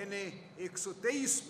NA 123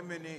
MNA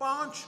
5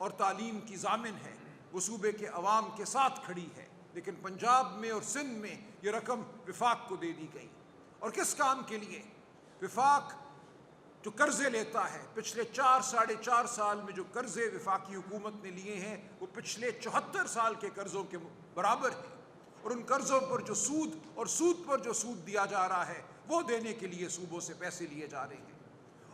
اور تعلیم کی ضامن ہے، وہ صوبے کے عوام کے ساتھ کھڑی ہے، لیکن پنجاب میں اور سندھ میں یہ رقم وفاق کو دے دی گئی۔ اور کس کام کے لیے؟ وفاق جو قرضے لیتا ہے، پچھلے 4-4.5 سال میں جو قرضے وفاقی حکومت نے لیے ہیں وہ پچھلے 74 سال کے قرضوں کے برابر ہیں، اور ان قرضوں پر جو سود اور سود پر جو سود دیا جا رہا ہے وہ دینے کے لیے صوبوں سے پیسے لیے جا رہے ہیں۔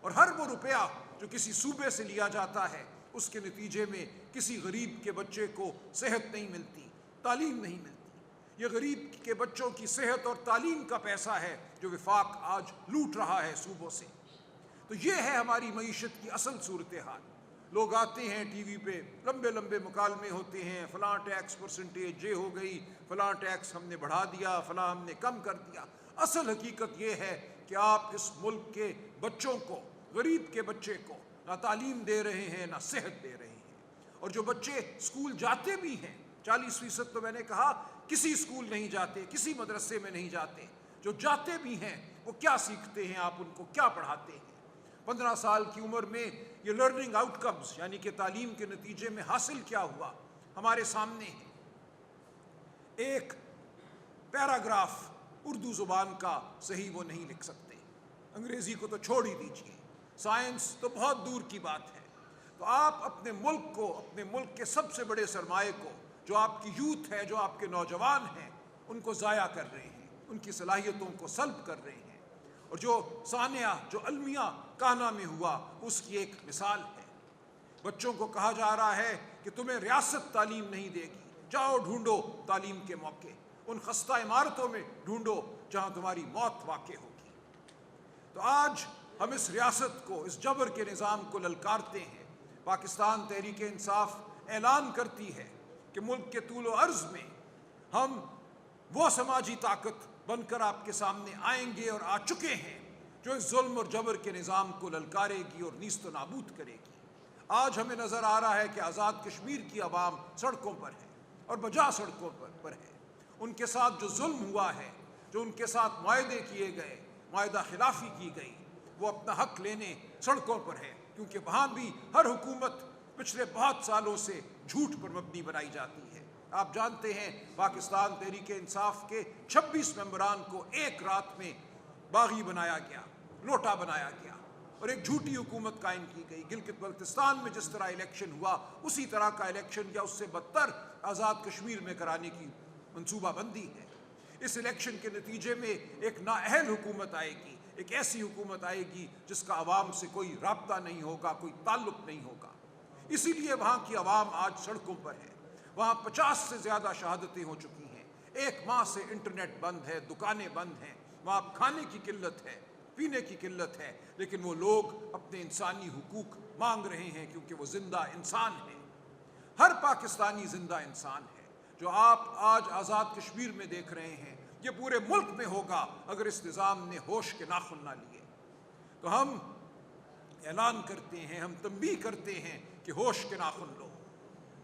اور ہر وہ روپیہ جو کسی صوبے سے لیا جاتا ہے اس کے نتیجے میں کسی غریب کے بچے کو صحت نہیں ملتی، تعلیم نہیں ملتی۔ یہ غریب کے بچوں کی صحت اور تعلیم کا پیسہ ہے جو وفاق آج لوٹ رہا ہے صوبوں سے۔ تو یہ ہے ہماری معیشت کی اصل صورتحال۔ لوگ آتے ہیں ٹی وی پہ، لمبے لمبے مکالمے ہوتے ہیں، فلاں ٹیکس پرسنٹیج یہ ہو گئی، فلاں ٹیکس ہم نے بڑھا دیا، فلاں ہم نے کم کر دیا۔ اصل حقیقت یہ ہے کہ آپ اس ملک کے بچوں کو، غریب کے بچے کو نہ تعلیم دے رہے ہیں نہ صحت دے رہے ہیں۔ اور جو بچے اسکول جاتے بھی ہیں، 40% تو میں نے کہا کسی اسکول نہیں جاتے، کسی مدرسے میں نہیں جاتے۔ جو جاتے بھی ہیں وہ کیا سیکھتے ہیں، آپ ان کو کیا پڑھاتے ہیں؟ 15 سال کی عمر میں یہ لرننگ آؤٹ کمز یعنی کہ تعلیم کے نتیجے میں حاصل کیا ہوا ہمارے سامنے ہے۔ ایک پیراگراف اردو زبان کا صحیح وہ نہیں لکھ سکتے، انگریزی کو تو چھوڑ ہی دیجیے، سائنس تو بہت دور کی بات ہے۔ تو آپ اپنے ملک کو، اپنے ملک کے سب سے بڑے سرمایے کو، جو آپ کی یوتھ ہے، جو آپ کے نوجوان ہیں، ان کو ضائع کر رہے ہیں، ان کی صلاحیتوں کو سلب کر رہے ہیں۔ اور جو سانحہ، جو المیہ کانا میں ہوا، اس کی ایک مثال ہے۔ بچوں کو کہا جا رہا ہے کہ تمہیں ریاست تعلیم نہیں دے گی، جاؤ ڈھونڈو تعلیم کے موقع، ان خستہ عمارتوں میں ڈھونڈو جہاں تمہاری موت واقع ہوگی۔ تو آج ہم اس ریاست کو، اس جبر کے نظام کو للکارتے ہیں۔ پاکستان تحریک انصاف اعلان کرتی ہے کہ ملک کے طول و عرض میں ہم وہ سماجی طاقت بن کر آپ کے سامنے آئیں گے اور آ چکے ہیں جو اس ظلم اور جبر کے نظام کو للکارے گی اور نیست و نابود کرے گی۔ آج ہمیں نظر آ رہا ہے کہ آزاد کشمیر کی عوام سڑکوں پر ہے اور بجا سڑکوں پر ہے۔ ان کے ساتھ جو ظلم ہوا ہے، جو ان کے ساتھ معاہدے کیے گئے، معاہدہ خلافی کی گئی، وہ اپنا حق لینے سڑکوں پر ہے، کیونکہ وہاں بھی ہر حکومت پچھلے بہت سالوں سے جھوٹ پر مبنی بنائی جاتی ہے۔ آپ جانتے ہیں پاکستان تحریک انصاف کے 26 ممبران کو ایک رات میں باغی بنایا گیا، لوٹا بنایا گیا اور ایک جھوٹی حکومت قائم کی گئی۔ گلگت بلتستان میں جس طرح الیکشن ہوا اسی طرح کا الیکشن یا اس سے بدتر آزاد کشمیر میں کرانے کی منصوبہ بندی ہے۔ اس الیکشن کے نتیجے میں ایک نااہل حکومت آئے گی، ایک ایسی حکومت آئے گی جس کا عوام سے کوئی رابطہ نہیں ہوگا، کوئی تعلق نہیں ہوگا۔ اسی لیے وہاں کی عوام آج سڑکوں پر ہے۔ وہاں 50 سے زیادہ شہادتیں ہو چکی ہیں۔ 1 ماہ سے انٹرنیٹ بند ہے، دکانیں بند ہیں، وہاں کھانے کی قلت ہے، پینے کی قلت ہے، لیکن وہ لوگ اپنے انسانی حقوق مانگ رہے ہیں کیونکہ وہ زندہ انسان ہیں۔ ہر پاکستانی زندہ انسان ہے۔ جو آپ آج آزاد کشمیر میں دیکھ رہے ہیں یہ پورے ملک میں ہوگا اگر اس نظام نے ہوش کے ناخن نہ لیے۔ تو ہم اعلان کرتے ہیں، ہم تنبیہ کرتے ہیں کہ ہوش کے ناخن لو۔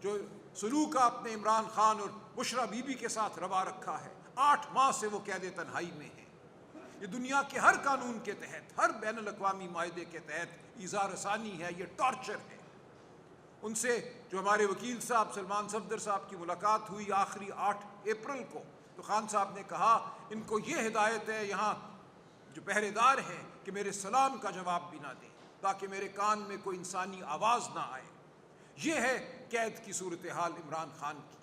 جو سلوک آپ نے عمران خان اور بشرا بی بی کے ساتھ روا رکھا ہے، 8 ماہ سے وہ قید تنہائی میں ہیں۔ یہ دنیا کے ہر قانون کے تحت، ہر بین الاقوامی معاہدے کے تحت ایذا رسانی ہے، یہ ٹارچر ہے۔ ان سے جو ہمارے وکیل صاحب سلمان صفدر صاحب کی ملاقات ہوئی آخری 8 اپریل کو، تو خان صاحب نے کہا ان کو یہ ہدایت ہے یہاں جو پہرے دار ہیں کہ میرے سلام کا جواب بھی نہ دیں تاکہ میرے کان میں کوئی انسانی آواز نہ آئے۔ یہ ہے قید کی صورتحال عمران خان کی۔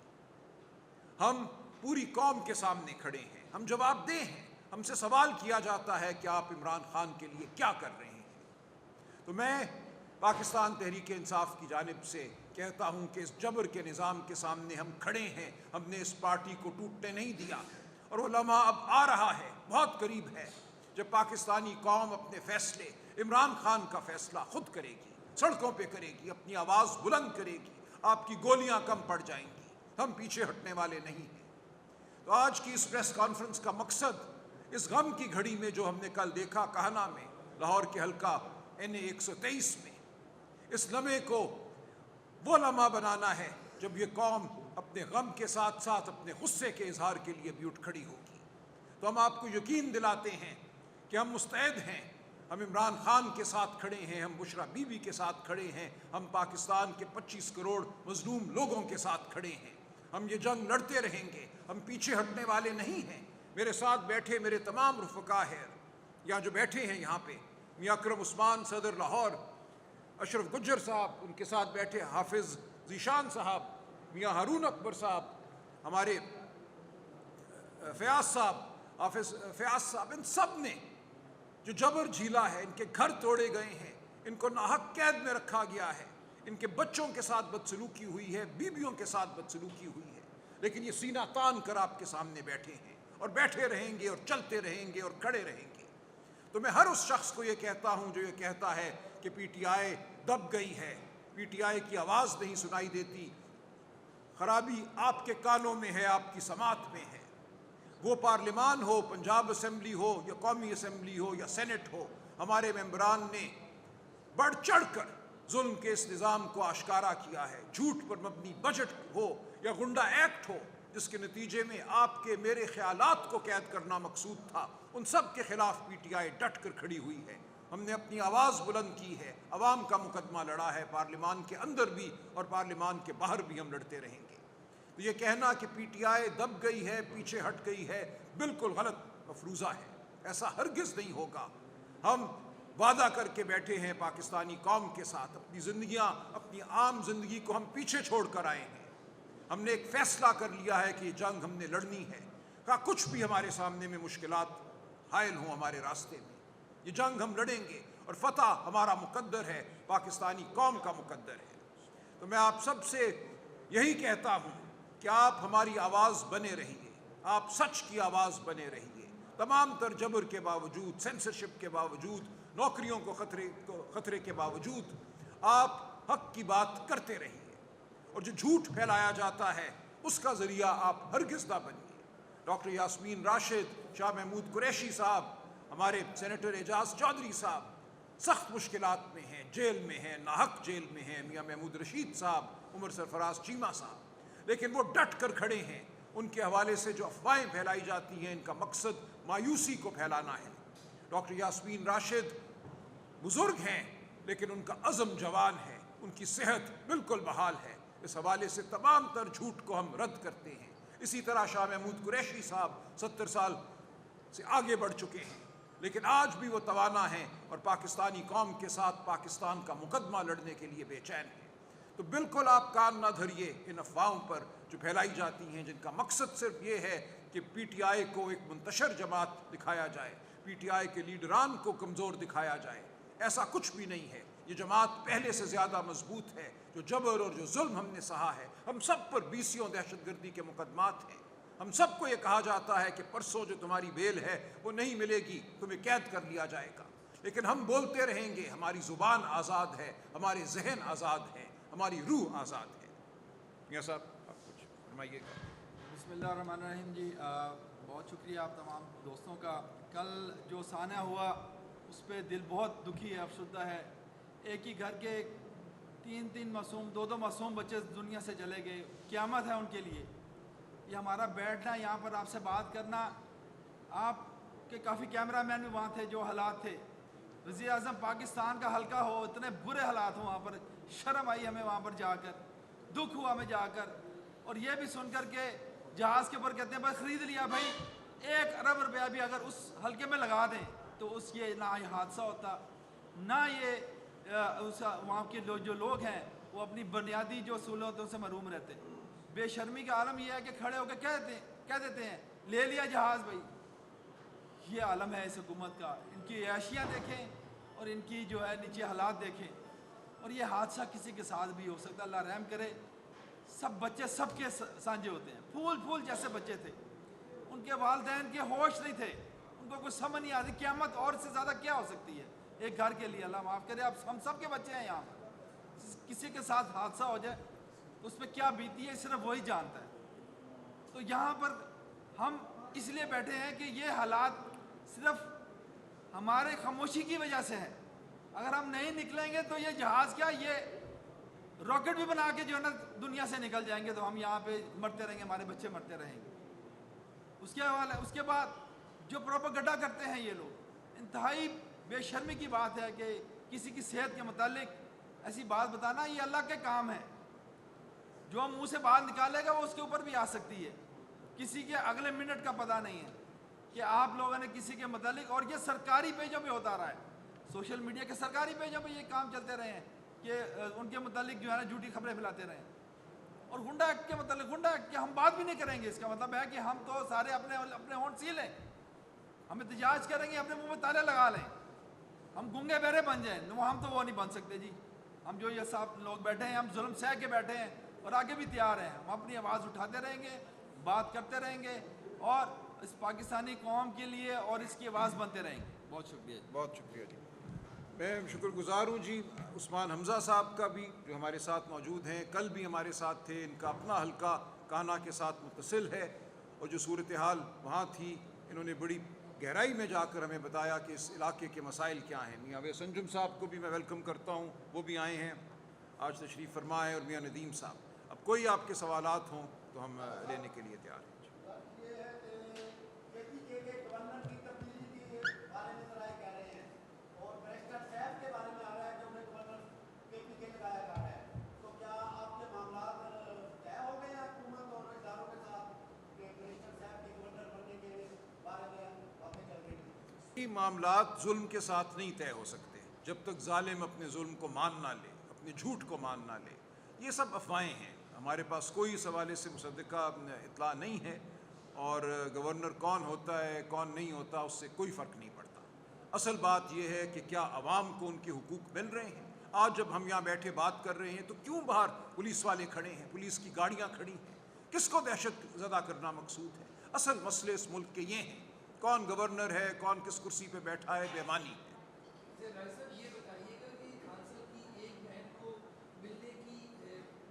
ہم پوری قوم کے سامنے کھڑے ہیں، ہم جواب دیں ہیں، ہم سے سوال کیا جاتا ہے کہ آپ عمران خان کے لیے کیا کر رہے ہیں۔ تو میں پاکستان تحریک انصاف کی جانب سے کہتا ہوں کہ اس جبر کے نظام کے سامنے ہم کھڑے ہیں، ہم نے اس پارٹی کو ٹوٹنے نہیں دیا، اور وہ لمحہ اب آ رہا ہے، بہت قریب ہے، جب پاکستانی قوم اپنے فیصلے، عمران خان کا فیصلہ خود کرے گی، سڑکوں پہ کرے گی، اپنی آواز بلند کرے گی، آپ کی گولیاں کم پڑ جائیں گی۔ ہم پیچھے ہٹنے والے نہیں ہیں۔ تو آج کی اس پریس کانفرنس کا مقصد اس غم کی گھڑی میں جو ہم نے کل دیکھا کہنا میں، لاہور کے حلقہ NA 123 میں، اس لمحے کو وہ لمحہ بنانا ہے جب یہ قوم اپنے غم کے ساتھ ساتھ اپنے غصے کے اظہار کے لیے بھی اٹھ کھڑی ہوگی۔ تو ہم آپ کو یقین دلاتے ہیں کہ ہم مستعد ہیں، ہم عمران خان کے ساتھ کھڑے ہیں، ہم بشرا بی بی کے ساتھ کھڑے ہیں، ہم پاکستان کے 25 کروڑ مظلوم لوگوں کے ساتھ کھڑے ہیں۔ ہم یہ جنگ لڑتے رہیں گے، ہم پیچھے ہٹنے والے نہیں ہیں۔ میرے ساتھ بیٹھے میرے تمام رفقا ہیں، یا جو بیٹھے ہیں یہاں پہ، میاں اکرم عثمان صدر لاہور، اشرف گجر صاحب، ان کے ساتھ بیٹھے حافظ ذیشان صاحب، میاں ہارون اکبر صاحب، ہمارے فیاض صاحب، حافظ فیاض صاحب، ان سب نے جو جبر جھیلا ہے، ان کے گھر توڑے گئے ہیں، ان کو ناحق قید میں رکھا گیا ہے، ان کے بچوں کے ساتھ بدسلوکی ہوئی ہے، بیویوں کے ساتھ بدسلوکی ہوئی ہے، لیکن یہ سینہ تان کر آپ کے سامنے بیٹھے ہیں اور بیٹھے رہیں گے اور چلتے رہیں گے اور کھڑے رہیں گے۔ تو میں ہر اس شخص کو یہ کہتا ہوں جو یہ کہتا ہے کہ پی ٹی آئی دب گئی ہے، پی ٹی آئی کی آواز نہیں سنائی دیتی، خرابی آپ کے کانوں میں ہے، آپ کی سماعت میں ہے۔ وہ پارلیمان ہو، پنجاب اسمبلی ہو یا قومی اسمبلی ہو یا سینٹ ہو، ہمارے ممبران نے بڑھ چڑھ کر ظلم کے اس نظام کو آشکارا کیا ہے۔ جھوٹ پر مبنی بجٹ ہو یا غنڈہ ایکٹ ہو، جس کے نتیجے میں آپ کے میرے خیالات کو قید کرنا مقصود تھا، ان سب کے خلاف پی ٹی آئی ڈٹ کر کھڑی ہوئی ہے۔ ہم نے اپنی آواز بلند کی ہے، عوام کا مقدمہ لڑا ہے، پارلیمان کے اندر بھی اور پارلیمان کے باہر بھی ہم لڑتے رہیں گے۔ تو یہ کہنا کہ پی ٹی آئی دب گئی ہے، پیچھے ہٹ گئی ہے، بالکل غلط مفروضہ ہے، ایسا ہرگز نہیں ہوگا۔ ہم وعدہ کر کے بیٹھے ہیں پاکستانی قوم کے ساتھ، اپنی زندگیاں، اپنی عام زندگی کو ہم پیچھے چھوڑ کر آئے ہیں۔ ہم نے ایک فیصلہ کر لیا ہے کہ یہ جنگ ہم نے لڑنی ہے، کہ کچھ بھی ہمارے سامنے میں مشکلات حائل ہوں ہمارے راستے میں، یہ جنگ ہم لڑیں گے، اور فتح ہمارا مقدر ہے، پاکستانی قوم کا مقدر ہے۔ تو میں آپ سب سے یہی کہتا ہوں کہ آپ ہماری آواز بنے رہیے، آپ سچ کی آواز بنے رہیے، تمام تر جبر کے باوجود، سینسرشپ کے باوجود، نوکریوں کو خطرے کے باوجود آپ حق کی بات کرتے رہیے، اور جو جھوٹ پھیلایا جاتا ہے اس کا ذریعہ آپ ہرگز نہ بنیے۔ ڈاکٹر یاسمین راشد، شاہ محمود قریشی صاحب، ہمارے سینیٹر اعجاز چودھری صاحب سخت مشکلات میں ہیں، جیل میں ہیں، ناحق جیل میں ہیں، میاں محمود رشید صاحب، عمر سرفراز چیمہ صاحب، لیکن وہ ڈٹ کر کھڑے ہیں۔ ان کے حوالے سے جو افواہیں پھیلائی جاتی ہیں، ان کا مقصد مایوسی کو پھیلانا ہے۔ ڈاکٹر یاسمین راشد بزرگ ہیں، لیکن ان کا عزم جوان ہے، ان کی صحت بالکل بحال ہے، اس حوالے سے تمام تر جھوٹ کو ہم رد کرتے ہیں۔ اسی طرح شاہ محمود قریشی صاحب 70 سال سے آگے بڑھ چکے ہیں، لیکن آج بھی وہ توانا ہیں اور پاکستانی قوم کے ساتھ پاکستان کا مقدمہ لڑنے کے لیے بے چین ہیں۔ تو بالکل آپ کان نہ دھریے ان افواہوں پر جو پھیلائی جاتی ہیں، جن کا مقصد صرف یہ ہے کہ پی ٹی آئی کو ایک منتشر جماعت دکھایا جائے، پی ٹی آئی کے لیڈران کو کمزور دکھایا جائے۔ ایسا کچھ بھی نہیں ہے، یہ جماعت پہلے سے زیادہ مضبوط ہے۔ جو جبر اور جو ظلم ہم نے سہا ہے، ہم سب پر 20 دہشت گردی کے مقدمات ہیں، ہم سب کو یہ کہا جاتا ہے کہ پرسوں جو تمہاری بیل ہے وہ نہیں ملے گی، تمہیں قید کر لیا جائے گا، لیکن ہم بولتے رہیں گے، ہماری زبان آزاد ہے، ہمارے ذہن آزاد ہے، ہماری روح آزاد ہے۔ میاں صاحب آپ کچھ فرمائیے گا۔ بسم اللہ الرحمن الرحیم۔ جی بہت شکریہ آپ تمام دوستوں کا۔ کل جو سانحہ ہوا اس پہ دل بہت دکھی ہے، افسردہ ہے۔ ایک ہی گھر کے 3 معصوم، 2 معصوم بچے دنیا سے چلے گئے، قیامت ہے ان کے لیے۔ یہ ہمارا بیٹھنا، یہاں پر آپ سے بات کرنا، آپ کے کافی کیمرہ مین بھی وہاں تھے، جو حالات تھے، وزیر اعظم پاکستان کا حلقہ ہو، اتنے برے حالات ہوں وہاں پر، شرم آئی ہمیں وہاں پر جا کر، دکھ ہوا ہمیں جا کر، اور یہ بھی سن کر کے جہاز کے اوپر کہتے ہیں بھائی خرید لیا، بھائی 1 ارب روپیہ بھی اگر اس حلقے میں لگا دیں تو اس یہ نہ یہ حادثہ ہوتا، نہ یہ وہاں کے جو لوگ ہیں وہ اپنی بنیادی جو سہولتوں سے محروم رہتے۔ بے شرمی کا عالم یہ ہے کہ کھڑے ہو کے کہہ دیتے ہیں لے لیا جہاز۔ بھائی یہ عالم ہے اس حکومت کا، ان کی عیاشیاں دیکھیں اور ان کی جو ہے نیچے حالات دیکھیں، اور یہ حادثہ کسی کے ساتھ بھی ہو سکتا ہے، اللہ رحم کرے۔ سب بچے سب کے سانجے ہوتے ہیں، پھول جیسے بچے تھے، ان کے والدین کے ہوش نہیں تھے، ان کو کوئی سمجھ نہیں آتی قیامت اور سے زیادہ کیا ہو سکتی ہے ایک گھر کے لیے۔ اللہ معاف کرے، اب ہم سب کے بچے ہیں یہاں پر، کسی کے ساتھ حادثہ ہو جائے تو اس پہ کیا بیتی ہے صرف وہی جانتا ہے۔ تو یہاں پر ہم اس لیے بیٹھے ہیں کہ یہ حالات صرف ہمارے خاموشی کی وجہ سے ہے۔ اگر ہم نہیں نکلیں گے تو یہ جہاز کیا، یہ راکٹ بھی بنا کے جو ہے نا دنیا سے نکل جائیں گے، تو ہم یہاں پہ مرتے رہیں گے، ہمارے بچے مرتے رہیں گے۔ اس کے بعد جو پروپیگنڈا کرتے ہیں یہ لوگ، انتہائی بے شرمی کی بات ہے کہ کسی کی صحت کے متعلق ایسی بات بتانا، یہ اللہ کے کام ہے. جو منہ سے بات نکالے گا وہ اس کے اوپر بھی آ سکتی ہے. کسی کے اگلے منٹ کا پتہ نہیں ہے کہ آپ لوگوں نے کسی کے متعلق، اور یہ سرکاری پیجوں پہ ہوتا رہا ہے، سوشل میڈیا کے سرکاری پیجوں پہ یہ کام چلتے رہے ہیں کہ ان کے متعلق جو ہے نا جھوٹی خبریں پھیلاتے رہے ہیں. اور گنڈا ایکٹ کے متعلق، گنڈا ایکٹ کی ہم بات بھی نہیں کریں گے. اس کا مطلب ہے کہ ہم تو سارے اپنے ہونٹ سی لیں، ہم احتجاج کریں گے، اپنے منہ میں تالے لگا لیں، ہم گنگے بہرے بن جائیں. ہم تو وہ نہیں بن سکتے جی. ہم جو یہ سب لوگ بیٹھے ہیں، ہم ظلم سہ کے بیٹھے ہیں اور آگے بھی تیار ہیں. ہم اپنی آواز اٹھاتے رہیں گے، بات کرتے رہیں گے اور اس پاکستانی قوم کے لیے اور اس کی آواز بنتے رہیں گے. بہت شکریہ. بہت شکریہ جی. میں شکر گزار ہوں جی عثمان حمزہ صاحب کا بھی، جو ہمارے ساتھ موجود ہیں، کل بھی ہمارے ساتھ تھے. ان کا اپنا حلقہ کانا کے ساتھ متصل ہے اور جو صورتحال وہاں تھی انہوں نے بڑی گہرائی میں جا کر ہمیں بتایا کہ اس علاقے کے مسائل کیا ہیں. میاں اویس انجم صاحب کو بھی میں ویلکم کرتا ہوں، وہ بھی آئے ہیں، آج تشریف فرما ہے، اور میاں ندیم صاحب. اب کوئی آپ کے سوالات ہوں تو ہم لینے کے لیے تیار ہیں. معاملات ظلم کے ساتھ نہیں طے ہو سکتے جب تک ظالم اپنے ظلم کو مان نہ لے، اپنے جھوٹ کو مان نہ لے. یہ سب افواہیں ہیں، ہمارے پاس کوئی اس حوالے سے مصدقہ اطلاع نہیں ہے، اور گورنر کون ہوتا ہے کون نہیں ہوتا اس سے کوئی فرق نہیں پڑتا. اصل بات یہ ہے کہ کیا عوام کو ان کے حقوق مل رہے ہیں. آج جب ہم یہاں بیٹھے بات کر رہے ہیں تو کیوں باہر پولیس والے کھڑے ہیں، پولیس کی گاڑیاں کھڑی ہیں؟ کس کو دہشت زدہ کرنا مقصود ہے؟ اصل مسئلے اس ملک کے یہ ہیں، کون گورنر ہے، کون کس کرسی پہ بیٹھا ہے، بے معنی ہے. یہ بتائیے گا کہ خانسر کی ایک بہن کو ملنے کی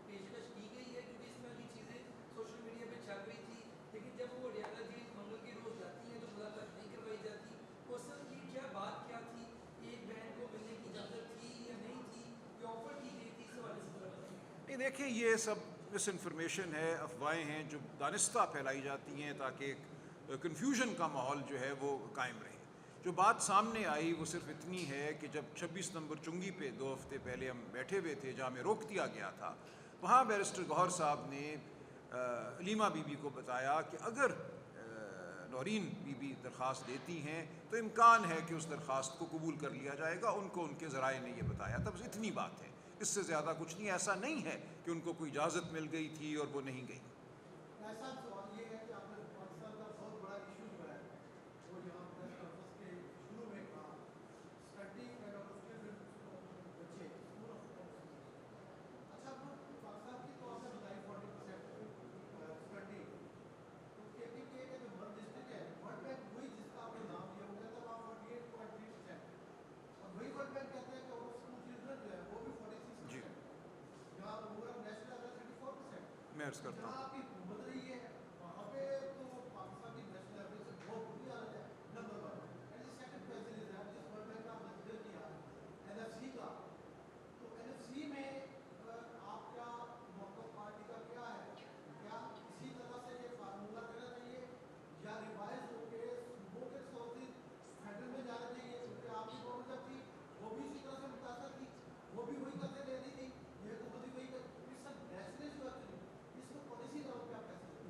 پیشکش کی گئی ہے، کیونکہ اس طرح کی چیزیں سوشل میڈیا پہ چھا رہی تھی، لیکن جب وہ ریاضہ جیل منگل کے روز جاتی ہیں تو ملاقات نہیں کروائی جاتی. وہ اصل کی کیا بات کیا تھی؟ ایک بہن کو ملنے کی اجازت تھی یا نہیں تھی، یا آفر کی گئی تھی؟ اس حوالے سے ذرا بتائیے. نہیں دیکھیں، یہ سب مس انفارمیشن ہے، افواہیں ہیں جو دانستہ پھیلائی جاتی ہیں تاکہ ایک کنفیوژن کا ماحول جو ہے وہ قائم رہے. جو بات سامنے آئی وہ صرف اتنی ہے کہ جب 26 نمبر چنگی پہ 2 ہفتے پہلے ہم بیٹھے ہوئے تھے جہاں میں روک دیا گیا تھا، وہاں بیرسٹر گوہر صاحب نے علیمہ بی بی کو بتایا کہ اگر نورین بی بی درخواست دیتی ہیں تو امکان ہے کہ اس درخواست کو قبول کر لیا جائے گا. ان کو ان کے ذرائع نے یہ بتایا تھا. بس اتنی بات ہے، اس سے زیادہ کچھ نہیں. ایسا نہیں ہے کہ ان کو کوئی اجازت مل گئی تھی اور وہ نہیں گئی. ایسا سوال یہ ہے کہ آپ نے پاکستان کا بہت بڑا ایشو جو ہے وہ یہاں پریس کانفرنس کے شروع میں کہا اسٹڈی اینڈ بچے. اچھا، پاکستان کی تو آپ نے بتائی 40% اسٹڈی، تو کے پی کے جو ورلڈ ڈسٹرکٹ ہے، ورلڈ بینک وہی جس کا آپ نے نام لیا، وہ کہتا ہے وہاں 48.3%، اور وہی ورلڈ بینک کہتے ہیں کہ وہ اسکول چلڈرن جو ہے وہ بھی 46%، جہاں اوور نیشنل ایوریج 34%. میں عرض کرتا ہوں، جہاں آپ کی حکومت رہی ہے وہاں پہ تو پاکستان کی نیشنل ایوریج سے بہت بری حالت ہے. Number 1 and the second question is that جس ورلڈ بینک کا آپ نے ذکر کیا این ایف سی کا، تو این ایف سی میں آپ کا موقف پارٹی کا کیا ہے؟ کیا اسی طرح سے یہ فارمولہ رہنا چاہیے یا ریوائز ہو کے صوبوں کے ریسورسز فیڈرل میں جانا چاہیے؟ کیونکہ آپ کی گورنمنٹ جب تھی وہ بھی اسی طرح سے متاثر تھی، وہ بھی وہی کرتے دے رہی تھی، یہ حکومت بھی وہی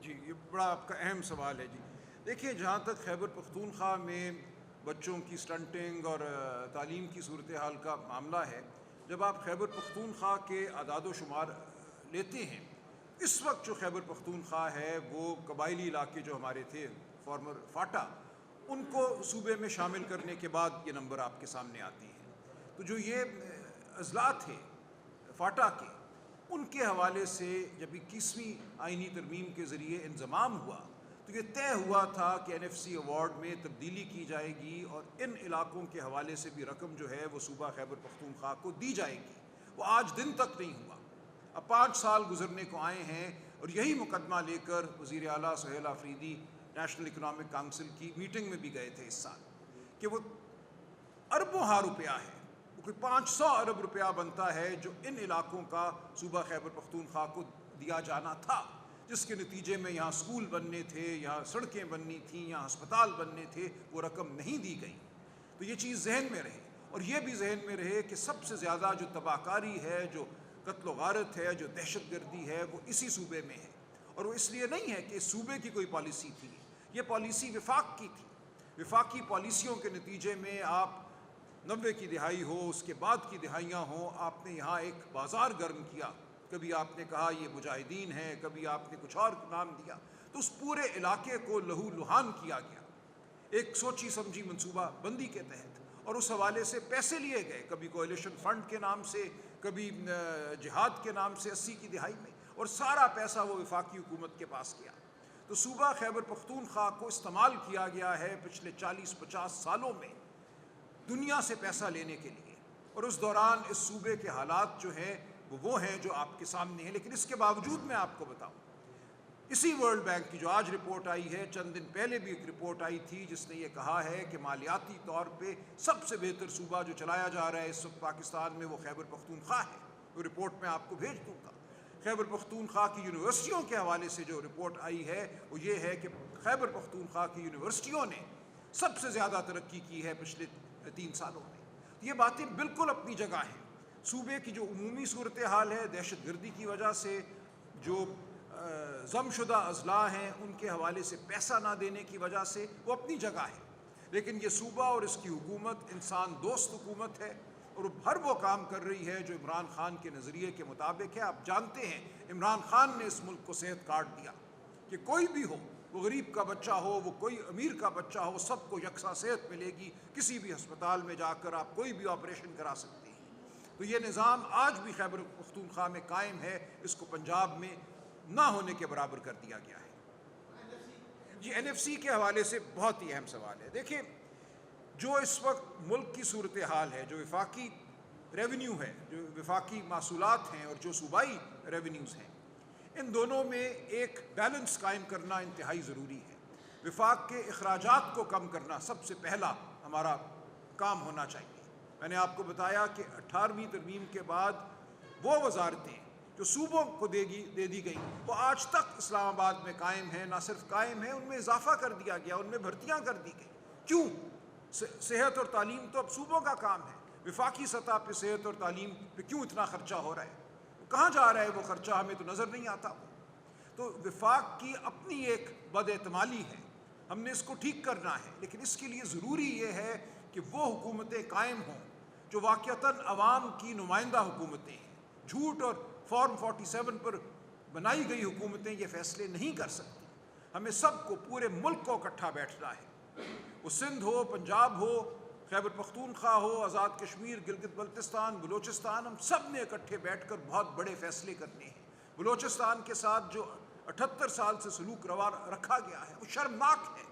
جی. یہ بڑا آپ کا اہم سوال ہے جی. دیکھیے، جہاں تک خیبر پختونخوا میں بچوں کی سٹنٹنگ اور تعلیم کی صورتحال کا معاملہ ہے، جب آپ خیبر پختونخوا کے اعداد و شمار لیتے ہیں، اس وقت جو خیبر پختونخوا ہے وہ قبائلی علاقے جو ہمارے تھے فارمر فاٹا، ان کو صوبے میں شامل کرنے کے بعد یہ نمبر آپ کے سامنے آتی ہیں. تو جو یہ اضلاع تھے فاٹا کے، ان کے حوالے سے جب 21ویں آئینی ترمیم کے ذریعے انضمام ہوا تو یہ طے ہوا تھا کہ این ایف سی ایوارڈ میں تبدیلی کی جائے گی اور ان علاقوں کے حوالے سے بھی رقم جو ہے وہ صوبہ خیبر پختونخوا کو دی جائے گی. وہ آج دن تک نہیں ہوا. اب 5 سال گزرنے کو آئے ہیں اور یہی مقدمہ لے کر وزیر اعلیٰ Sohail Afridi national economic council کی میٹنگ میں بھی گئے تھے اس سال کہ وہ اربوں ہا روپیہ ہے، کوئی 500 ارب روپیہ بنتا ہے جو ان علاقوں کا صوبہ خیبر پختونخوا کو دیا جانا تھا، جس کے نتیجے میں یہاں اسکول بننے تھے، یہاں سڑکیں بننی تھیں، یہاں ہسپتال بننے تھے. وہ رقم نہیں دی گئی. تو یہ چیز ذہن میں رہے. اور یہ بھی ذہن میں رہے کہ سب سے زیادہ جو تباہ کاری ہے، جو قتل و غارت ہے، جو دہشت گردی ہے، وہ اسی صوبے میں ہے۔ اور وہ اس لیے نہیں ہے کہ اس صوبے کی کوئی پالیسی تھی، یہ پالیسی وفاق کی تھی۔ وفاقی پالیسیوں کے نتیجے میں آپ 90 کی دہائی ہو، اس کے بعد کی دہائیاں ہوں، آپ نے یہاں ایک بازار گرم کیا۔ کبھی آپ نے کہا یہ مجاہدین ہیں، کبھی آپ نے کچھ اور نام دیا، تو اس پورے علاقے کو لہو لہان کیا گیا ایک سوچی سمجھی منصوبہ بندی کے تحت، اور اس حوالے سے پیسے لیے گئے، کبھی کولیشن فنڈ کے نام سے، کبھی جہاد کے نام سے 80 کی دہائی میں، اور سارا پیسہ وہ وفاقی حکومت کے پاس گیا۔ تو صوبہ خیبر پختونخوا کو استعمال کیا گیا ہے پچھلے 40-50 سالوں میں دنیا سے پیسہ لینے کے لیے، اور اس دوران اس صوبے کے حالات جو ہیں وہ ہیں جو آپ کے سامنے ہیں۔ لیکن اس کے باوجود میں آپ کو بتاؤں، اسی ورلڈ بینک کی جو آج رپورٹ آئی ہے، چند دن پہلے بھی ایک رپورٹ آئی تھی جس نے یہ کہا ہے کہ مالیاتی طور پہ سب سے بہتر صوبہ جو چلایا جا رہا ہے اس وقت پاکستان میں وہ خیبر پختونخوا ہے۔ وہ رپورٹ میں آپ کو بھیج دوں گا۔ خیبر پختونخوا کی یونیورسٹیوں کے حوالے سے جو رپورٹ آئی ہے وہ یہ ہے کہ خیبر پختونخوا کی یونیورسٹیوں نے سب سے زیادہ ترقی کی ہے پچھلے 3 سالوں میں۔ یہ باتیں بالکل اپنی جگہ ہیں۔ صوبے کی جو عمومی صورتحال ہے، دہشت گردی کی وجہ سے جو ضم شدہ اضلاع ہیں ان کے حوالے سے پیسہ نہ دینے کی وجہ سے، وہ اپنی جگہ ہے، لیکن یہ صوبہ اور اس کی حکومت انسان دوست حکومت ہے، اور ہر وہ کام کر رہی ہے جو عمران خان کے نظریے کے مطابق ہے۔ آپ جانتے ہیں عمران خان نے اس ملک کو صحت کارڈ دیا کہ کوئی بھی ہو، وہ غریب کا بچہ ہو، وہ کوئی امیر کا بچہ ہو، سب کو یکساں صحت ملے گی، کسی بھی ہسپتال میں جا کر آپ کوئی بھی آپریشن کرا سکتے ہیں۔ تو یہ نظام آج بھی خیبر پختونخوا میں قائم ہے، اس کو پنجاب میں نہ ہونے کے برابر کر دیا گیا ہے۔ جی این ایف سی کے حوالے سے بہت ہی اہم سوال ہے۔ دیکھیں، جو اس وقت ملک کی صورتحال ہے، جو وفاقی ریونیو ہے، جو وفاقی محصولات ہیں اور جو صوبائی ریونیوز ہیں، ان دونوں میں ایک بیلنس قائم کرنا انتہائی ضروری ہے۔ وفاق کے اخراجات کو کم کرنا سب سے پہلا ہمارا کام ہونا چاہیے۔ میں نے آپ کو بتایا کہ 18ویں ترمیم کے بعد وہ وزارتیں جو صوبوں کو دے دی گئیں وہ آج تک اسلام آباد میں قائم ہیں۔ نہ صرف قائم ہیں، ان میں اضافہ کر دیا گیا، ان میں بھرتیاں کر دی گئیں۔ کیوں؟ صحت اور تعلیم تو اب صوبوں کا کام ہے۔ وفاقی سطح پہ صحت اور تعلیم پہ کیوں اتنا خرچہ ہو رہا ہے؟ کہاں جا رہا ہے وہ خرچہ؟ ہمیں تو نظر نہیں آتا۔ تو وفاق کی اپنی ایک بد اعتمادی ہے، ہم نے اس کو ٹھیک کرنا ہے، لیکن اس کے لیے ضروری یہ ہے کہ وہ حکومتیں قائم ہوں جو واقعتاً عوام کی نمائندہ حکومتیں ہیں۔ جھوٹ اور فارم 47 پر بنائی گئی حکومتیں یہ فیصلے نہیں کر سکتی۔ ہمیں سب کو، پورے ملک کو اکٹھا بیٹھنا ہے، وہ سندھ ہو، پنجاب ہو، خیبر پختونخوا ہو، آزاد کشمیر، گلگت بلتستان، بلوچستان، ہم سب نے اکٹھے بیٹھ کر بہت بڑے فیصلے کرنے ہیں۔ بلوچستان کے ساتھ جو 78 سال سے سلوک روا رکھا گیا ہے وہ شرمناک ہے۔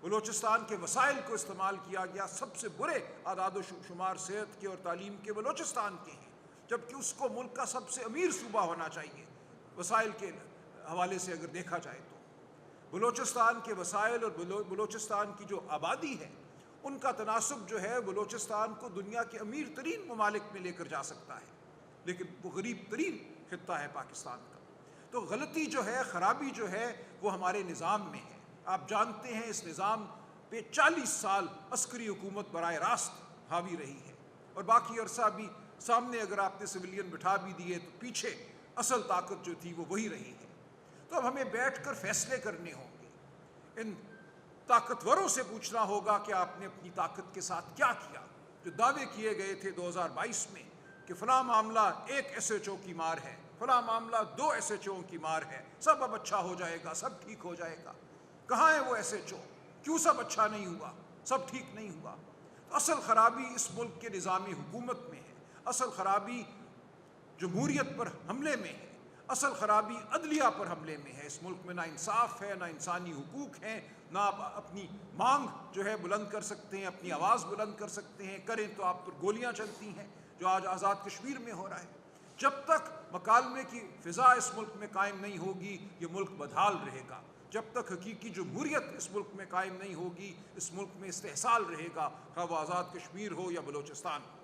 بلوچستان کے وسائل کو استعمال کیا گیا، سب سے برے اعداد و شمار صحت کے اور تعلیم کے بلوچستان کے ہیں، جبکہ اس کو ملک کا سب سے امیر صوبہ ہونا چاہیے وسائل کے حوالے سے اگر دیکھا جائے تو۔ بلوچستان کے وسائل اور بلوچستان کی جو آبادی ہے ان کا تناسب جو ہے بلوچستان کو دنیا کے امیر ترین ممالک میں لے کر جا سکتا ہے، لیکن وہ غریب ترین خطہ ہے پاکستان کا۔ تو غلطی جو ہے، خرابی جو ہے، وہ ہمارے نظام میں ہے۔ آپ جانتے ہیں اس نظام پہ 40 سال عسکری حکومت براہ راست حاوی رہی ہے، اور باقی عرصہ بھی سامنے اگر آپ نے سویلین بٹھا بھی دیے تو پیچھے اصل طاقت جو تھی وہ وہی رہی ہے۔ تو اب ہمیں بیٹھ کر فیصلے کرنے ہوں گے، ان طاقتوروں سے پوچھنا ہوگا کہ آپ نے اپنی طاقت کے ساتھ کیا کیا۔ جو دعوے کیے گئے تھے 2022 میں کہ فلاں معاملہ 1 SHO کی مار ہے، فلاں معاملہ 2 SHO کی مار ہے، سب اب اچھا ہو جائے گا، سب ٹھیک ہو جائے گا، کہاں ہے وہ SHO؟ کیوں سب اچھا نہیں ہوا، سب ٹھیک نہیں ہوا؟ اصل خرابی اس ملک کے نظام حکومت میں ہے، اصل خرابی جمہوریت پر حملے میں ہے، اصل خرابی عدلیہ پر حملے میں ہے۔ اس ملک میں نہ انصاف ہے، نہ انسانی حقوق ہیں، نہ آپ اپنی مانگ جو ہے بلند کر سکتے ہیں، اپنی آواز بلند کر سکتے ہیں، کریں تو آپ پر گولیاں چلتی ہیں، جو آج آزاد کشمیر میں ہو رہا ہے۔ جب تک مکالمے کی فضا اس ملک میں قائم نہیں ہوگی یہ ملک بدحال رہے گا۔ جب تک حقیقی جمہوریت اس ملک میں قائم نہیں ہوگی اس ملک میں استحصال رہے گا، خواہ وہ آزاد کشمیر ہو یا بلوچستان ہو۔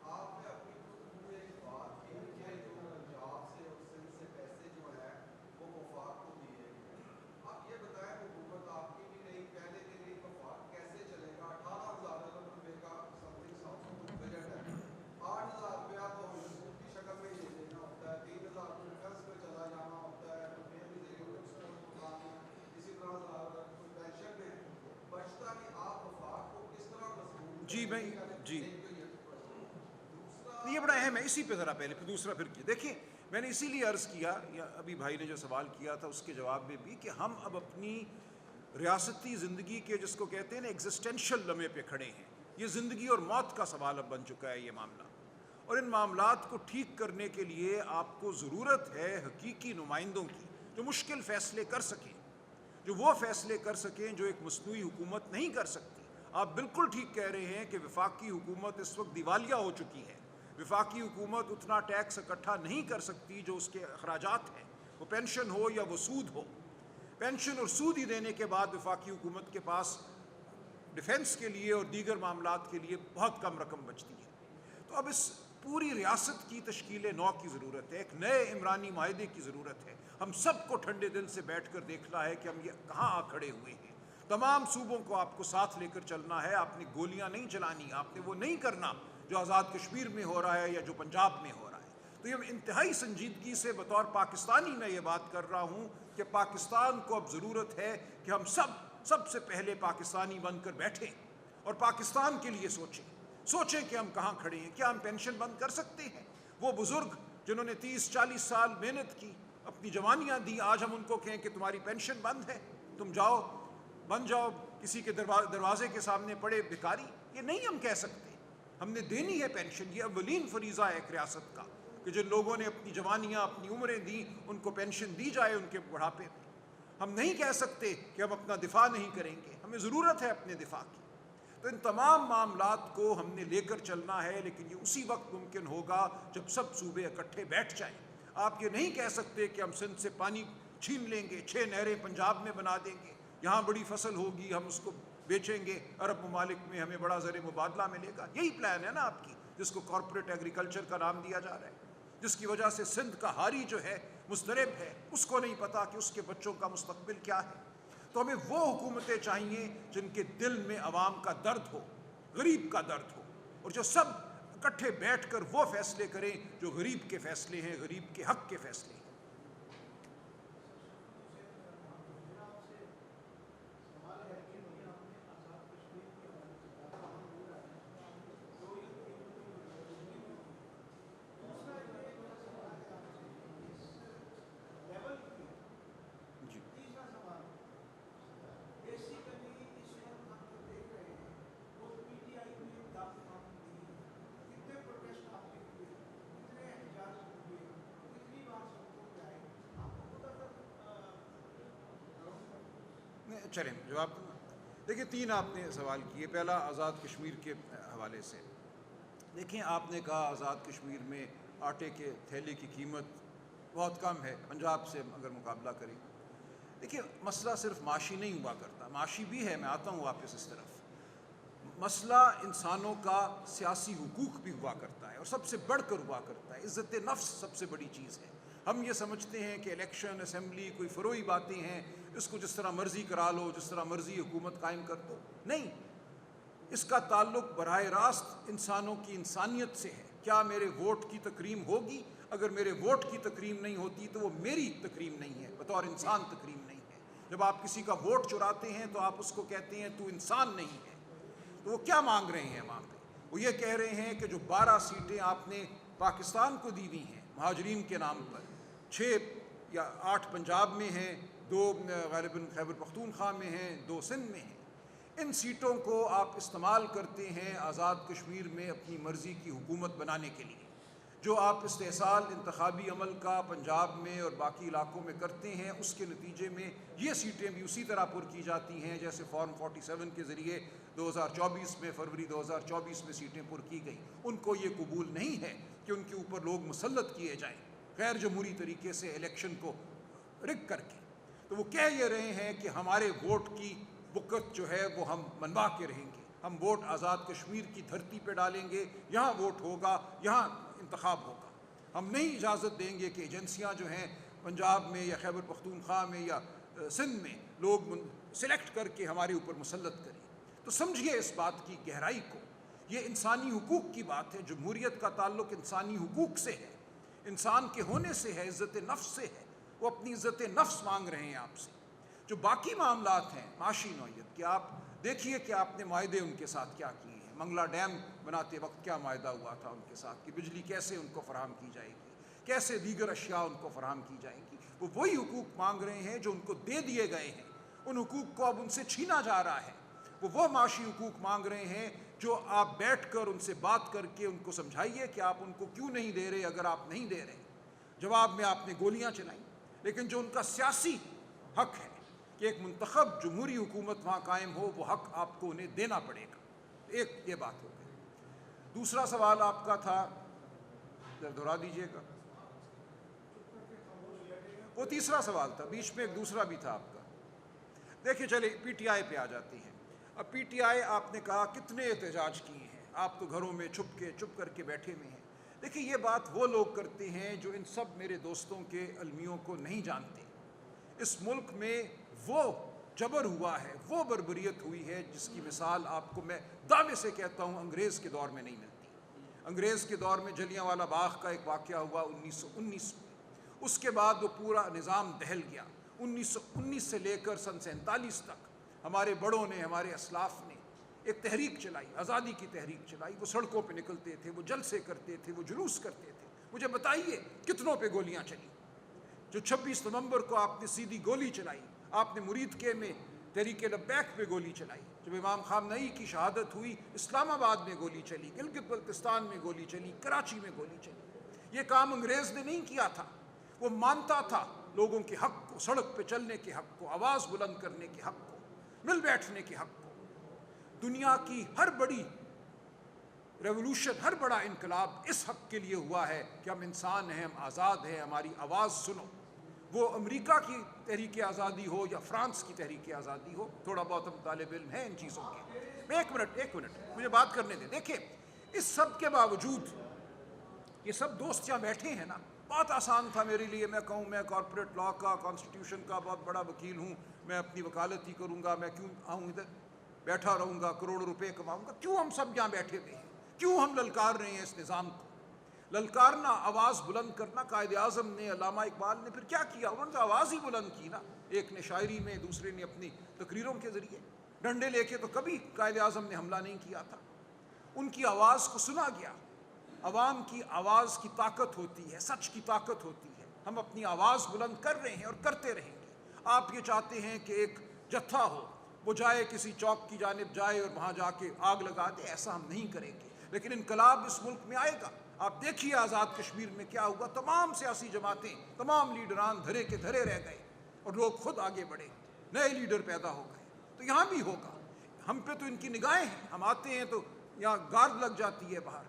آپ نے اپنی خود ایک بات کی جی میں جی یہ بڑا اہم ہے، اسی پہ ذرا پہلے پھر دوسرا پھر دیکھیں، میں نے اسی لیے عرض کیا، یا ابھی بھائی نے جو سوال کیا تھا اس کے جواب میں بھی، کہ ہم اب اپنی ریاستی زندگی کے جس کو کہتے ہیں نا ایگزسٹینشل لمحے پہ کھڑے ہیں. یہ زندگی اور موت کا سوال اب بن چکا ہے یہ معاملہ، اور ان معاملات کو ٹھیک کرنے کے لیے آپ کو ضرورت ہے حقیقی نمائندوں کی جو مشکل فیصلے کر سکیں، جو وہ فیصلے کر سکیں جو ایک مصنوعی حکومت نہیں کر سکتی. آپ بالکل ٹھیک کہہ رہے ہیں کہ وفاقی حکومت اس وقت دیوالیہ ہو چکی ہے. وفاقی حکومت اتنا ٹیکس اکٹھا نہیں کر سکتی جو اس کے اخراجات ہیں، وہ پینشن ہو یا وہ سود ہو. پینشن اور سود ہی دینے کے بعد وفاقی حکومت کے پاس ڈیفنس کے لیے اور دیگر معاملات کے لیے بہت کم رقم بچتی ہے. تو اب اس پوری ریاست کی تشکیل نو کی ضرورت ہے، ایک نئے عمرانی معاہدے کی ضرورت ہے. ہم سب کو ٹھنڈے دل سے بیٹھ کر دیکھنا ہے کہ ہم یہ کہاں آ کھڑے ہوئے ہیں. تمام صوبوں کو آپ کو ساتھ لے کر چلنا ہے. آپ نے گولیاں نہیں چلانی، آپ نے وہ نہیں کرنا جو آزاد کشمیر میں ہو رہا ہے یا جو پنجاب میں ہو رہا ہے. تو یہ انتہائی سنجیدگی سے بطور پاکستانی میں یہ بات کر رہا ہوں کہ پاکستان کو اب ضرورت ہے کہ ہم سب سے پہلے پاکستانی بن کر بیٹھیں اور پاکستان کے لیے سوچیں کہ ہم کہاں کھڑے ہیں. کیا ہم پینشن بند کر سکتے ہیں؟ وہ بزرگ جنہوں نے 30-40 سال محنت کی، اپنی جوانیاں دی، آج ہم ان کو کہیں کہ تمہاری پینشن بند ہے، تم جاؤ بن جاؤ کسی کے دروازے کے سامنے پڑے بھکاری؟ یہ نہیں ہم کہہ سکتے. ہم نے دینی ہے پینشن. یہ اولین فریضہ ہے ایک ریاست کا کہ جن لوگوں نے اپنی جوانیاں اپنی عمریں دیں ان کو پینشن دی جائے ان کے بڑھاپے میں. ہم نہیں کہہ سکتے کہ ہم اپنا دفاع نہیں کریں گے، ہمیں ضرورت ہے اپنے دفاع کی. تو ان تمام معاملات کو ہم نے لے کر چلنا ہے، لیکن یہ اسی وقت ممکن ہوگا جب سب صوبے اکٹھے بیٹھ جائیں. آپ یہ نہیں کہہ سکتے کہ ہم سندھ سے پانی چھین لیں گے، 6 نہریں پنجاب میں بنا دیں گے، یہاں بڑی فصل ہوگی ہم اس کو بیچیں گے، عرب ممالک میں ہمیں بڑا زر مبادلہ ملے گا. یہی پلان ہے نا آپ کی، جس کو کارپوریٹ ایگریکلچر کا نام دیا جا رہا ہے، جس کی وجہ سے سندھ کا حاری جو ہے مضطرب ہے، اس کو نہیں پتا کہ اس کے بچوں کا مستقبل کیا ہے. تو ہمیں وہ حکومتیں چاہیے جن کے دل میں عوام کا درد ہو، غریب کا درد ہو، اور جو سب اکٹھے بیٹھ کر وہ فیصلے کریں جو غریب کے فیصلے ہیں، غریب کے حق کے فیصلے ہیں. چلیں جواب دیکھیں، 3 آپ نے سوال کیے. پہلا آزاد کشمیر کے حوالے سے. دیکھیں آپ نے کہا آزاد کشمیر میں آٹے کے تھیلے کی قیمت بہت کم ہے پنجاب سے اگر مقابلہ کریں. دیکھیں مسئلہ صرف معاشی نہیں ہوا کرتا، معاشی بھی ہے، میں آتا ہوں واپس اس طرف. مسئلہ انسانوں کا سیاسی حقوق بھی ہوا کرتا ہے، اور سب سے بڑھ کر ہوا کرتا ہے. عزت نفس سب سے بڑی چیز ہے. ہم یہ سمجھتے ہیں کہ الیکشن، اسمبلی کوئی فروئی باتیں ہیں، اس کو جس طرح مرضی کرا لو، جس طرح مرضی حکومت قائم کر دو. نہیں، اس کا تعلق براہ راست انسانوں کی انسانیت سے ہے. کیا میرے ووٹ کی تکریم ہوگی؟ اگر میرے ووٹ کی تکریم نہیں ہوتی تو وہ میری تکریم نہیں ہے، بطور انسان تکریم نہیں ہے. جب آپ کسی کا ووٹ چراتے ہیں تو آپ اس کو کہتے ہیں تو انسان نہیں ہے. تو وہ کیا مانگ رہے ہیں وہاں پہ؟ وہ یہ کہہ رہے ہیں کہ جو 12 سیٹیں آپ نے پاکستان کو دی ہوئی ہیں مہاجرین کے نام پر، 6 یا 8 پنجاب میں ہیں، 2 غالباً خیبر پختونخوا میں ہیں، 2 سندھ میں ہیں. ان سیٹوں کو آپ استعمال کرتے ہیں آزاد کشمیر میں اپنی مرضی کی حکومت بنانے کے لیے. جو آپ استحصال انتخابی عمل کا پنجاب میں اور باقی علاقوں میں کرتے ہیں، اس کے نتیجے میں یہ سیٹیں بھی اسی طرح پر کی جاتی ہیں جیسے فارم 47 کے ذریعے 2024 میں، فروری 2024 میں سیٹیں پر کی گئیں. ان کو یہ قبول نہیں ہے کہ ان کے اوپر لوگ مسلط کیے جائیں غیر جمہوری طریقے سے الیکشن کو رگ کر کے. تو وہ کہہ یہ رہے ہیں کہ ہمارے ووٹ کی بکت جو ہے وہ ہم منوا کے رہیں گے، ہم ووٹ آزاد کشمیر کی دھرتی پہ ڈالیں گے، یہاں ووٹ ہوگا، یہاں انتخاب ہوگا. ہم نہیں اجازت دیں گے کہ ایجنسیاں جو ہیں پنجاب میں یا خیبر پختونخوا میں یا سندھ میں لوگ سلیکٹ کر کے ہمارے اوپر مسلط کریں. تو سمجھیے اس بات کی گہرائی کو. یہ انسانی حقوق کی بات ہے. جمہوریت کا تعلق انسانی حقوق سے ہے، انسان کے ہونے سے ہے، عزت نفس سے ہے. وہ اپنی عزت نفس مانگ رہے ہیں آپ سے. جو باقی معاملات ہیں معاشی نوعیت کے، آپ دیکھیے کہ آپ نے معاہدے ان کے ساتھ کیا کیے ہیں. منگلا ڈیم بناتے وقت کیا معاہدہ ہوا تھا ان کے ساتھ کہ بجلی کیسے ان کو فراہم کی جائے گی, کیسے دیگر اشیاء ان کو فراہم کی جائیں گی. وہ وہی حقوق مانگ رہے ہیں جو ان کو دے دیے گئے ہیں, ان حقوق کو اب ان سے چھینا جا رہا ہے. وہ معاشی حقوق مانگ رہے ہیں جو آپ بیٹھ کر ان سے بات کر کے ان کو سمجھائیے کہ آپ ان کو کیوں نہیں دے رہے. اگر آپ نہیں دے رہے, جواب میں آپ نے گولیاں چلائیں. لیکن جو ان کا سیاسی حق ہے کہ ایک منتخب جمہوری حکومت وہاں قائم ہو, وہ حق آپ کو انہیں دینا پڑے گا. ایک یہ بات ہو گئی. دوسرا سوال آپ کا تھا, دہرا دیجیے گا. وہ تیسرا سوال تھا, بیچ میں ایک دوسرا بھی تھا آپ کا. دیکھیں چلے پی ٹی آئی پہ آ جاتی ہیں. اب پی ٹی آئی آپ نے کہا کتنے احتجاج کیے ہیں, آپ تو گھروں میں چھپ کر کے بیٹھے ہوئے ہیں. دیکھیں یہ بات وہ لوگ کرتے ہیں جو ان سب میرے دوستوں کے المیوں کو نہیں جانتے. اس ملک میں وہ جبر ہوا ہے, وہ بربریت ہوئی ہے جس کی مثال آپ کو میں دعوے سے کہتا ہوں انگریز کے دور میں نہیں ملتی. انگریز کے دور میں جلیانوالہ باغ کا ایک واقعہ ہوا 1919 میں. اس کے بعد وہ پورا نظام دہل گیا. 1919 سے لے کر سن 47 تک ہمارے بڑوں نے, ہمارے اسلاف نے ایک تحریک چلائی, آزادی کی تحریک چلائی. وہ سڑکوں پہ نکلتے تھے, وہ جلسے کرتے تھے, وہ جلوس کرتے تھے. مجھے بتائیے کتنوں پہ گولیاں چلی؟ جو 26 نومبر کو آپ نے سیدھی گولی چلائی, آپ نے مرید کے میں تحریک لبیک پہ گولی چلائی. جب امام خامنئی کی شہادت ہوئی, اسلام آباد میں گولی چلی, گلگت بلتستان میں گولی چلی, کراچی میں گولی چلی. یہ کام انگریز نے نہیں کیا تھا. وہ مانتا تھا لوگوں کے حق کو, سڑک پہ چلنے کے حق کو, آواز بلند کرنے کے حق کو, مل بیٹھنے کے حق کو. دنیا کی ہر بڑی ریولوشن, ہر بڑا انقلاب اس حق کے لیے ہوا ہے کہ ہم انسان ہیں, ہم آزاد ہیں, ہماری آواز سنو. وہ امریکہ کی تحریک آزادی ہو یا فرانس کی تحریک آزادی ہو, تھوڑا بہت ہم طالب علم ہیں ان چیزوں کے. ایک منٹ مجھے بات کرنے دیں. دیکھیں اس سب کے باوجود یہ سب دوست یہاں بیٹھے ہیں نا, بہت آسان تھا میرے لیے میں کہوں میں کارپوریٹ لا کا, کانسٹیٹیوشن کا بہت بڑا وکیل ہوں, میں اپنی وکالت ہی کروں گا, میں کیوں آؤں ادھر, بیٹھا رہوں گا, کروڑوں روپے کماؤں گا. کیوں ہم سب یہاں بیٹھے ہوئے ہیں, کیوں ہم للکار رہے ہیں اس نظام کو؟ للکارنا, آواز بلند کرنا. قائد اعظم نے, علامہ اقبال نے پھر کیا کیا؟ انہوں نے تو آواز ہی بلند کی نا. ایک نے شاعری میں, دوسرے نے اپنی تقریروں کے ذریعے. ڈنڈے لے کے تو کبھی قائد اعظم نے حملہ نہیں کیا تھا. ان کی آواز کو سنا گیا. عوام کی آواز کی طاقت ہوتی ہے, سچ کی طاقت ہوتی ہے. ہم اپنی آواز بلند کر رہے ہیں اور کرتے رہیں گے. آپ یہ چاہتے ہیں کہ ایک جتھا ہو, وہ جائے کسی چوک کی جانب جائے اور وہاں جا کے آگ لگا دے, ایسا ہم نہیں کریں گے. لیکن انقلاب اس ملک میں آئے گا. آپ دیکھیے آزاد کشمیر میں کیا ہوا. تمام سیاسی جماعتیں, تمام لیڈران دھرے کے دھرے رہ گئے اور لوگ خود آگے بڑھے, نئے لیڈر پیدا ہو گئے. تو یہاں بھی ہوگا. ہم پہ تو ان کی نگاہیں ہیں. ہم آتے ہیں تو یہاں گارڈ لگ جاتی ہے باہر,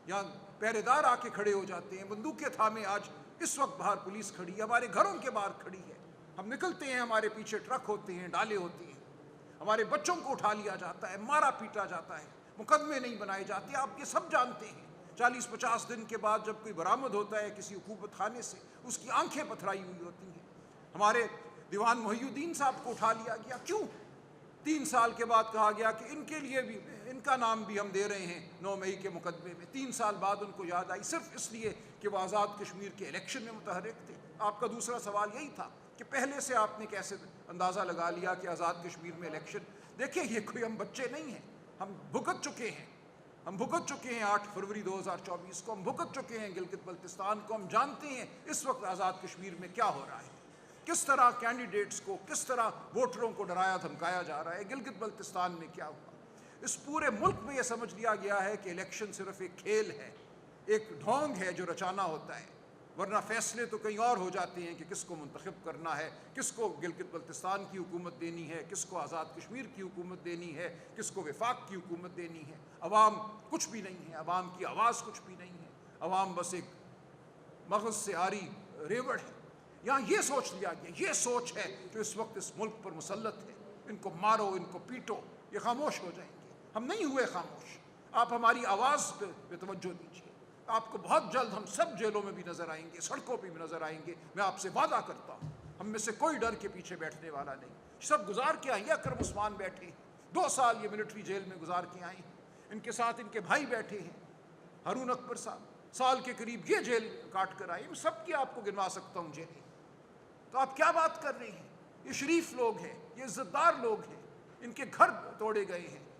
یہاں پہرے دار آ کے کھڑے ہو جاتے ہیں, بندوقیں تھامے. آج اس وقت باہر پولیس کھڑی ہے, ہمارے گھروں کے باہر کھڑی ہے. ہم نکلتے ہیں, ہمارے پیچھے ٹرک ہوتے ہیں, ڈالے ہوتی ہیں, ہمارے بچوں کو اٹھا لیا جاتا ہے, مارا پیٹا جاتا ہے, مقدمے نہیں بنائے جاتے. آپ یہ سب جانتے ہیں. 40-50 دن کے بعد جب کوئی برآمد ہوتا ہے کسی حکومت خانے سے, اس کی آنکھیں پتھرائی ہوئی ہوتی ہیں. ہمارے دیوان محی الدین صاحب کو اٹھا لیا گیا. کیوں؟ 3 سال کے بعد کہا گیا کہ ان کے لیے بھی, ان کا نام بھی ہم دے رہے ہیں 9 مئی کے مقدمے میں. 3 سال بعد ان کو یاد آئی, صرف اس لیے کہ وہ آزاد کشمیر کے الیکشن میں متحرک تھے. آپ کا دوسرا سوال یہی تھا کہ پہلے سے آپ نے کیسے اندازہ لگا لیا کہ آزاد کشمیر میں الیکشن. دیکھیں یہ کوئی ہم بچے نہیں ہیں, ہم بھگت چکے ہیں. ہم بھگت چکے ہیں 8 فروری 2024 کو, ہم بھگت چکے ہیں گلگت بلتستان کو. ہم جانتے ہیں اس وقت آزاد کشمیر میں کیا ہو رہا ہے, کس طرح کینڈیڈیٹس کو, کس طرح ووٹروں کو ڈرایا دھمکایا جا رہا ہے. گلگت بلتستان میں کیا ہوا. اس پورے ملک میں یہ سمجھ لیا گیا ہے کہ الیکشن صرف ایک کھیل ہے, ایک ڈھونگ ہے جو رچانا ہوتا ہے, ورنہ فیصلے تو کہیں اور ہو جاتے ہیں کہ کس کو منتخب کرنا ہے, کس کو گلگت بلتستان کی حکومت دینی ہے, کس کو آزاد کشمیر کی حکومت دینی ہے, کس کو وفاق کی حکومت دینی ہے. عوام کچھ بھی نہیں ہے, عوام کی آواز کچھ بھی نہیں ہے. عوام بس ایک مغز سے آری ریوڑ ہے. یہاں یہ سوچ لیا گیا, یہ سوچ ہے جو اس وقت اس ملک پر مسلط ہے. ان کو مارو, ان کو پیٹو, یہ خاموش ہو جائیں گے. ہم نہیں ہوئے خاموش. آپ ہماری آواز پہ توجہ دیجیے. آپ کو بہت جلد ہم سب جیلوں میں بھی نظر آئیں گے, سڑکوں پہ بھی نظر آئیں گے. میں آپ سے وعدہ کرتا ہوں, ہم میں سے کوئی ڈر کے پیچھے بیٹھنے والا نہیں. سب گزار کے آئیں. اکرم عثمان بیٹھے ہیں, 2 سال یہ ملٹری جیل میں گزار کے آئے ہیں. ان کے ساتھ ان کے بھائی بیٹھے ہیں, ہارون اکبر صاحب سال کے قریب یہ جیل کاٹ کر آئے. میں سب کی آپ کو گنوا سکتا ہوں جیلیں. تو آپ کیا بات کر رہے ہیں؟ یہ شریف لوگ ہیں, یہ عزت دار لوگ ہیں, ان کے گھر توڑے گئے ہیں,